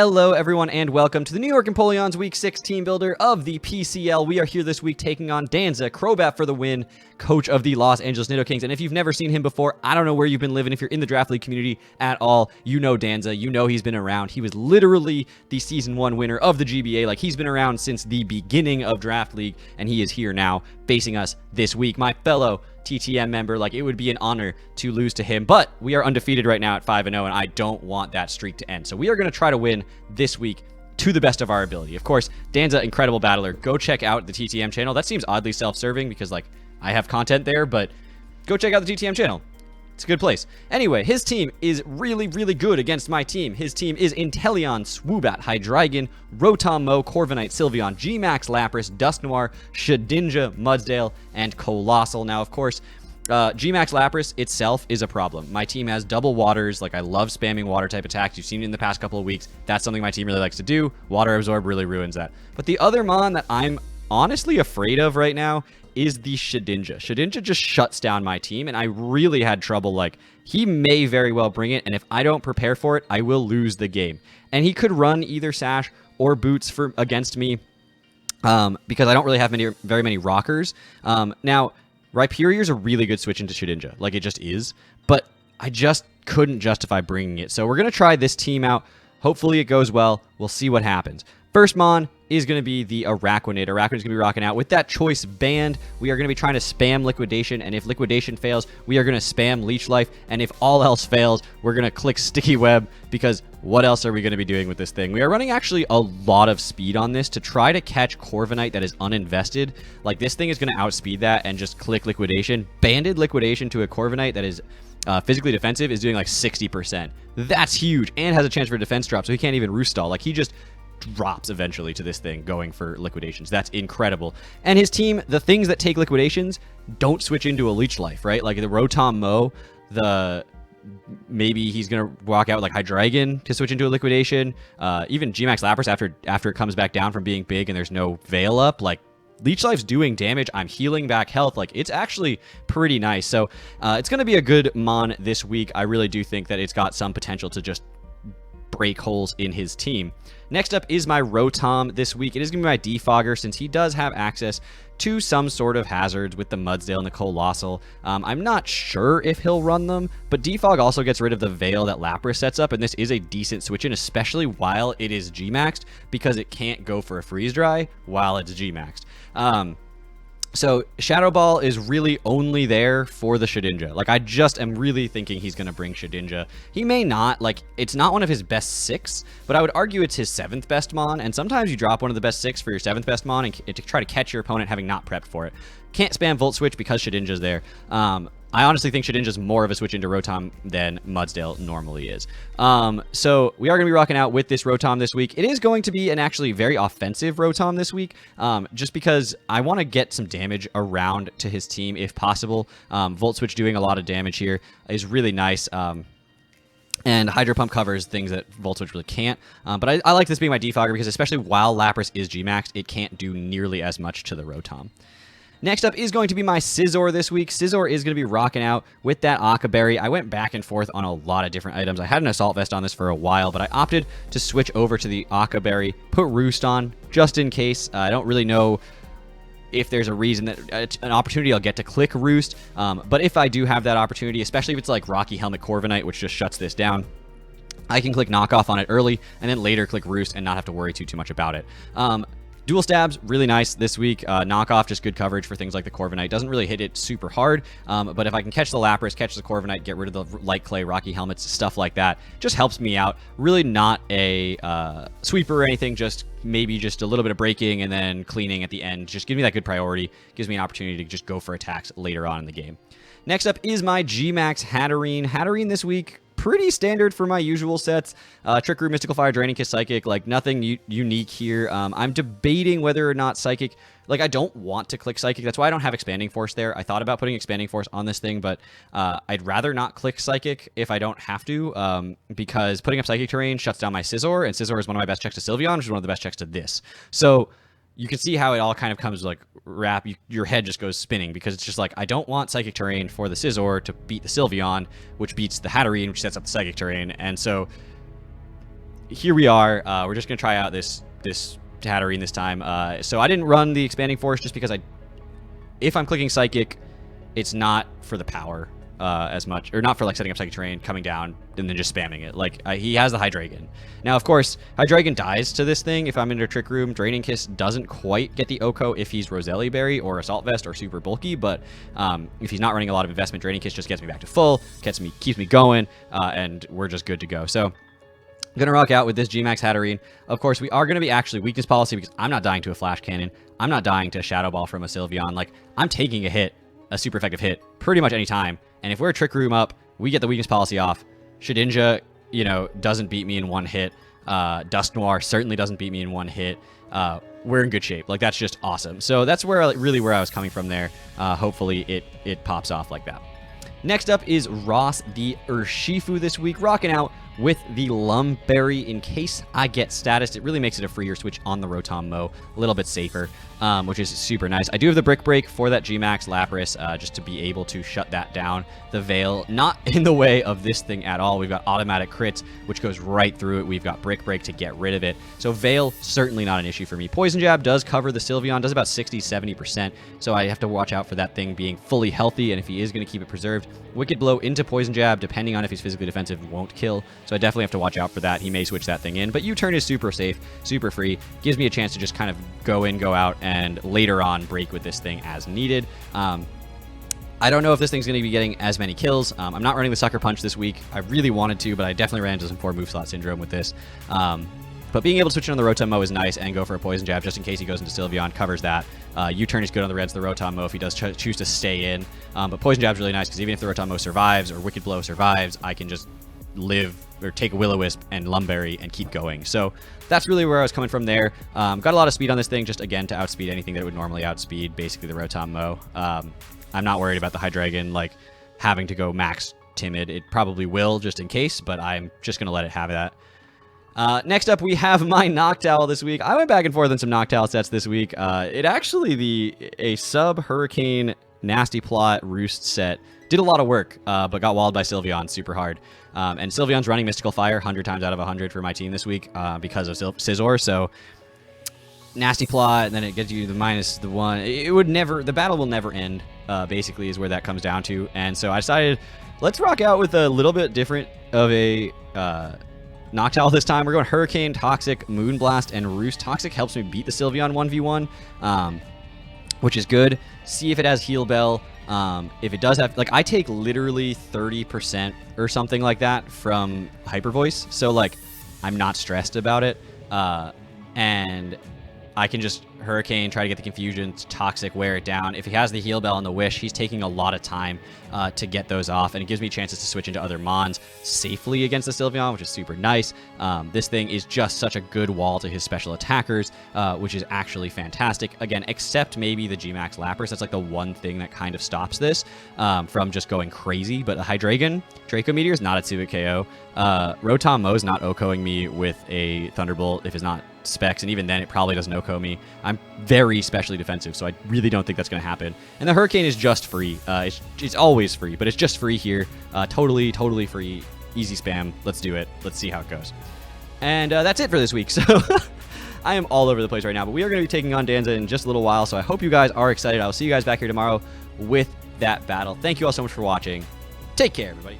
Hello, everyone, and welcome to the New York Empoleon's Week 6 team builder of the PCL. We are here this week taking on Danza, Crobat for the win, coach of the Los Angeles Nidokings. And if you've never seen him before, I don't know where you've been living. If you're in the Draft League community at all, you know Danza. You know he's been around. He was literally the Season 1 winner of the GBA. Like, he's been around since the beginning of Draft League, and he is here now facing us this week. My fellow TTM member, like, it would be an honor to lose to him, but we are undefeated right now at 5-0, and I don't want that streak to end. So we are going to try to win this week to the best of our ability. Of course, Danza, incredible battler. Go check out the TTM channel. That seems oddly self-serving because, like, I have content there, but go check out the TTM channel. It's a good place. Anyway, his team is really, really good against my team. His team is Inteleon, Swoobat, Hydreigon, Rotom Mow, Corviknight, Sylveon, GMax, Lapras, Dusknoir, Shedinja, Mudsdale, and Colossal. Now, of course, GMax Lapras itself is a problem. My team has double waters. Like, I love spamming water type attacks. You've seen it in the past couple of weeks. That's something my team really likes to do. Water Absorb really ruins that. But the other mon that I'm honestly afraid of right now is the Shedinja. Shedinja just shuts down my team, and I really had trouble. Like, he may very well bring it, and if I don't prepare for it, I will lose the game. And he could run either Sash or Boots against me because I don't really have very many rockers. Now, Rhyperior is a really good switch into Shedinja. Like, it just is. But I just couldn't justify bringing it. So we're going to try this team out. Hopefully it goes well. We'll see what happens. First mon is going to be the Araquanid. Araquanid is going to be rocking out with that choice band. We are going to be trying to spam Liquidation, and if Liquidation fails, we are going to spam Leech Life, and if all else fails, we're going to click Sticky Web, because what else are we going to be doing with this thing? We are running actually a lot of speed on this to try to catch Corviknight that is uninvested. Like, this thing is going to outspeed that and just click Liquidation. Banded Liquidation to a Corviknight that is physically defensive is doing like 60%. That's huge, and has a chance for a defense drop, so he can't even Roost Stall. Like, he just drops eventually to this thing going for liquidations. That's incredible. And his team, the things that take liquidations don't switch into a Leech Life, right? Like the Rotom Mow, maybe he's gonna walk out like Hydreigon to switch into a liquidation. Even GMax Lapras after it comes back down from being big and there's no Veil up, like Leech Life's doing damage. I'm healing back health. Like, it's actually pretty nice. So it's gonna be a good mon this week. I really do think that it's got some potential to just break holes in his team. Next up is my Rotom this week. It is going to be my Defogger, since he does have access to some sort of hazards with the Mudsdale and the Colossal. I'm not sure if he'll run them, but Defog also gets rid of the Veil that Lapras sets up, and this is a decent switch in, especially while it is G-Maxed, because it can't go for a Freeze Dry while it's G-Maxed. So Shadow Ball is really only there for the Shedinja. Like, I just am really thinking he's going to bring Shedinja. He may not. Like, it's not one of his best 6, but I would argue it's his 7th best mon, and sometimes you drop one of the best 6 for your 7th best mon and to try to catch your opponent having not prepped for it. Can't spam Volt Switch because Shedinja's there. I honestly think Shedinja's more of a switch into Rotom than Mudsdale normally is. So we are going to be rocking out with this Rotom this week. It is going to be an actually very offensive Rotom this week, just because I want to get some damage around to his team if possible. Volt Switch doing a lot of damage here is really nice. And Hydro Pump covers things that Volt Switch really can't. But I like this being my Defogger because especially while Lapras is G-Maxed, it can't do nearly as much to the Rotom. Next up is going to be my Scizor this week. Scizor is going to be rocking out with that Akaberry. I went back and forth on a lot of different items. I had an Assault Vest on this for a while, but I opted to switch over to the Akaberry, put Roost on, just in case. I don't really know if there's a reason that an opportunity I'll get to click Roost, but if I do have that opportunity, especially if it's like Rocky Helmet Corviknight, which just shuts this down, I can click Knockoff on it early, and then later click Roost and not have to worry too much about it. Dual Stabs, really nice this week. Knockoff, just good coverage for things like the Corviknight. Doesn't really hit it super hard, but if I can catch the Lapras, catch the Corviknight, get rid of the Light Clay, Rocky Helmets, stuff like that, just helps me out. Really not a sweeper or anything, just maybe just a little bit of breaking and then cleaning at the end. Just give me that good priority. Gives me an opportunity to just go for attacks later on in the game. Next up is my GMax Hatterene. Hatterene this week, pretty standard for my usual sets. Trick Room, Mystical Fire, Draining Kiss, Psychic, like nothing unique here. I'm debating whether or not Psychic, like I don't want to click Psychic. That's why I don't have Expanding Force there. I thought about putting Expanding Force on this thing, but I'd rather not click Psychic if I don't have to, because putting up Psychic Terrain shuts down my Scizor, and Scizor is one of my best checks to Sylveon, which is one of the best checks to this. So you can see how it all kind of comes like your head just goes spinning, because it's just like, I don't want Psychic Terrain for the Scizor to beat the Sylveon, which beats the Hatterene, which sets up the Psychic Terrain. And so here we are. We're just going to try out this Tatterine this time. So I didn't run the Expanding Force just because if I'm clicking Psychic, it's not for the power as much, or not for like setting up Psychic Terrain, coming down, and then just spamming it. Like, he has the Hydreigon. Now, of course, Hydreigon dies to this thing if I'm in a Trick Room. Draining Kiss doesn't quite get the Oko if he's Roselli Berry or Assault Vest or super bulky, but if he's not running a lot of investment, Draining Kiss just gets me back to full, keeps me going, and we're just good to go. So I'm going to rock out with this GMax Hatterene. Of course, we are going to be actually weakness policy because I'm not dying to a Flash Cannon. I'm not dying to Shadow Ball from a Sylveon. Like, I'm taking a hit, a super effective hit, pretty much any time. And if we're a Trick Room up, we get the weakness policy off. Shedinja, you know, doesn't beat me in one hit. Dusk Noir certainly doesn't beat me in one hit. We're in good shape. Like, that's just awesome. So that's really where I was coming from there. Hopefully it pops off like that. Next up is Ross the Urshifu this week, rocking out with the Lumberry in case I get status. It really makes it a freer switch on the Rotom Mow, a little bit safer, which is super nice. I do have the Brick Break for that GMax Lapras just to be able to shut that down. The Veil, not in the way of this thing at all. We've got automatic crits, which goes right through it. We've got Brick Break to get rid of it. So Veil, certainly not an issue for me. Poison Jab does cover the Sylveon, does about 60-70%, so I have to watch out for that thing being fully healthy, and if he is going to keep it preserved, Wicked Blow into Poison Jab, depending on if he's physically defensive, won't kill. So I definitely have to watch out for that. He may switch that thing in, but U-turn is super safe, super free. Gives me a chance to just kind of go in, go out, and later on break with this thing as needed. I don't know if this thing's going to be getting as many kills. I'm not running the Sucker Punch this week. I really wanted to, but I definitely ran into some 4 move slot syndrome with this. But being able to switch in on the Rotom Mow is nice and go for a Poison Jab just in case he goes into Sylveon, covers that. U-turn is good on the Reds, the Rotom Mow if he does choose to stay in. But Poison Jab is really nice because even if the Rotom Mow survives or Wicked Blow survives, I can just live or take a Will-O-Wisp and Lumberry and keep going. So that's really where I was coming from there. Got a lot of speed on this thing, just again to outspeed anything that would normally outspeed basically the Rotom Mow. I'm not worried about the Hydreigon like having to go max Timid. It probably will just in case, but I'm just going to let it have that. Next up, we have my Noctowl this week. I went back and forth on some Noctowl sets this week. It actually, a sub Hurricane Nasty Plot Roost set did a lot of work, but got walled by Sylveon super hard. And Sylveon's running Mystical Fire 100 times out of 100 for my team this week because of Scizor, so Nasty Plot, and then it gets you the -1. It would never, the battle will never end, basically, is where that comes down to. And so I decided, let's rock out with a little bit different of a Noctowl this time. We're going Hurricane, Toxic, Moonblast, and Roost. Toxic helps me beat the Sylveon 1v1, which is good. See if it has Heal Bell. If it does have, like, I take literally 30% or something like that from Hyper Voice, so, like, I'm not stressed about it. And I can just Hurricane, try to get the Confusion, Toxic, wear it down. If he has the Heal Bell and the Wish, he's taking a lot of time to get those off, and it gives me chances to switch into other Mons safely against the Sylveon, which is super nice. This thing is just such a good wall to his special attackers, which is actually fantastic. Again, except maybe the GMax Lapras. That's like the one thing that kind of stops this from just going crazy. But the Hydreigon, Draco Meteor is not a 2-hit KO. Rotom Mow is not OHKOing me with a Thunderbolt if it's not Specs, and even then it probably doesn't OHKO me. I'm very specially defensive, so I really don't think that's going to happen. And the Hurricane is just free. It's always free, but it's just free here. Totally free. Easy spam. Let's do it. Let's see how it goes. And that's it for this week. So I am all over the place right now, but we are going to be taking on Danza in just a little while, so I hope you guys are excited. I'll see you guys back here tomorrow with that battle. Thank you all so much for watching. Take care, everybody.